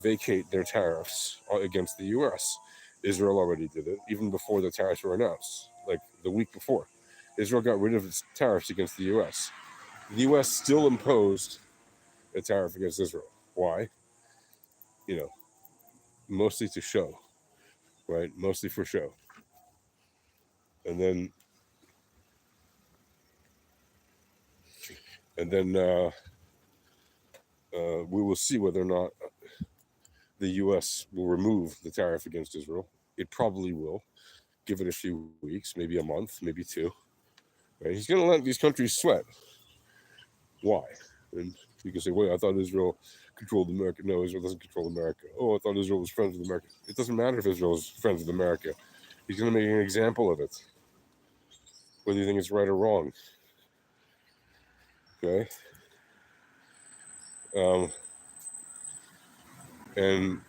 vacate their tariffs against the U.S. Israel already did it, even before the tariffs were announced, like the week before. Israel got rid of its tariffs against the U.S. The U.S. still imposed a tariff against Israel. Why? You know, mostly to show, right? Mostly for show. And then, and then we will see whether or not the U.S. will remove the tariff against Israel. It probably will. Give it a few weeks, maybe a month, maybe two. Right? He's going to let these countries sweat. Why? And you can say, wait, I thought Israel controlled America. No, Israel doesn't control America. Oh, I thought Israel was friends with America. It doesn't matter if Israel is friends with America. He's going to make an example of it, whether you think it's right or wrong. Okay? And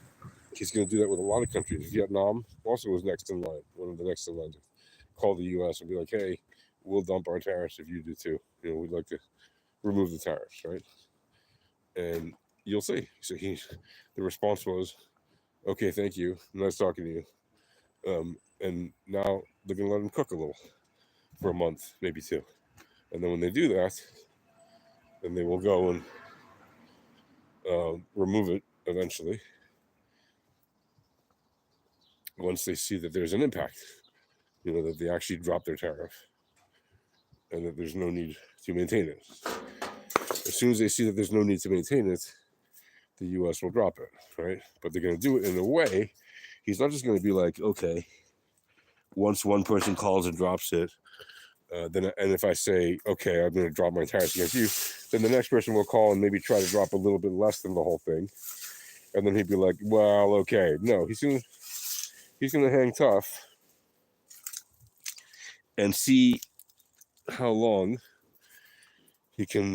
he's going to do that with a lot of countries. Vietnam also was next in line, one of the next in line to call the U.S. and be like, hey, we'll dump our tariffs if you do too. We'd like to remove the tariffs, right? And you'll see. So the response was, okay, thank you. Nice talking to you. And now they're going to let him cook a little for a month, maybe two. And then when they do that, then they will go and remove it eventually once they see that there's an impact, that they actually drop their tariff and that there's no need to maintain it. As soon as they see that there's no need to maintain it, the U.S. will drop it, right? But they're going to do it in a way, he's not just going to be like, okay, once one person calls and drops it, and if I say, okay, I'm going to drop my tariffs against you, then the next person will call and maybe try to drop a little bit less than the whole thing. And then he'd be like, well, okay. No, he's going to hang tough and see how long he can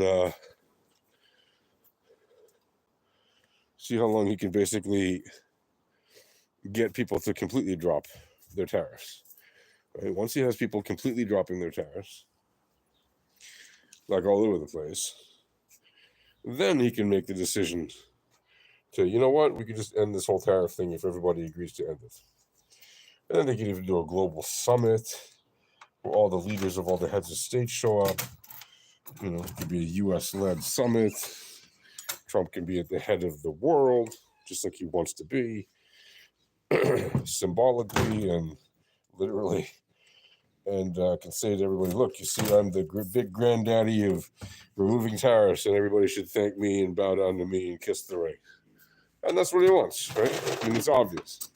basically get people to completely drop their tariffs. Right? Once he has people completely dropping their tariffs, like all over the place, then he can make the decision to, you know what, we could just end this whole tariff thing if everybody agrees to end it. And then they can even do a global summit where all the leaders of all the heads of state show up. It could be a U.S.-led summit. Trump can be at the head of the world, just like he wants to be, symbolically and literally, and can say to everybody, look, you see, I'm the big granddaddy of removing tariffs, and everybody should thank me and bow down to me and kiss the ring. And that's what he wants, right? I mean, it's obvious.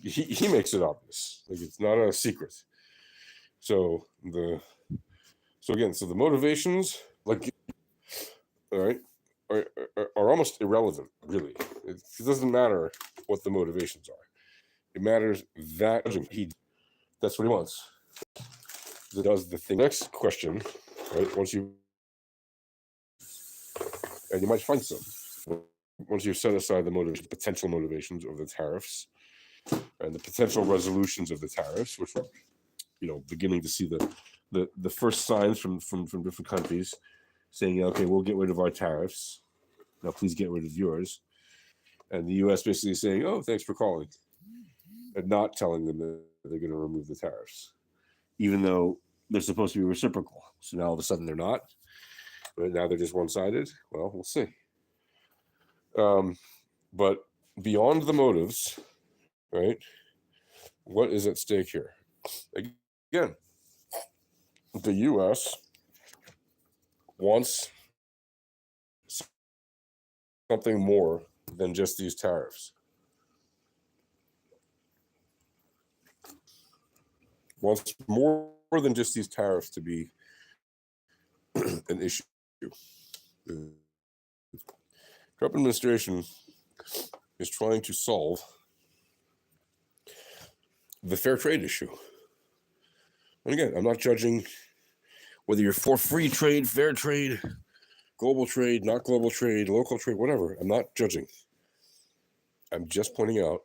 He makes it obvious. Like, it's not a secret. So the motivations, like, all right, are almost irrelevant, really. It doesn't matter what the motivations are. It matters that that's what he wants. It does the thing. Next question, right? And you might find some. Once you set aside the potential motivations of the tariffs and the potential resolutions of the tariffs, which we're, beginning to see the first signs from different countries saying, okay, we'll get rid of our tariffs. Now, please get rid of yours. And the U.S. basically saying, oh, thanks for calling, and not telling them that they're going to remove the tariffs, even though they're supposed to be reciprocal. So now all of a sudden they're not. Right now they're just one-sided. Well, we'll see. But beyond the motives, right, what is at stake here? Again, the U.S. wants something more than just these tariffs. Wants more than just these tariffs to be an issue. The Trump administration is trying to solve the fair trade issue. And again, I'm not judging whether you're for free trade, fair trade, global trade, not global trade, local trade, whatever. I'm not judging. I'm just pointing out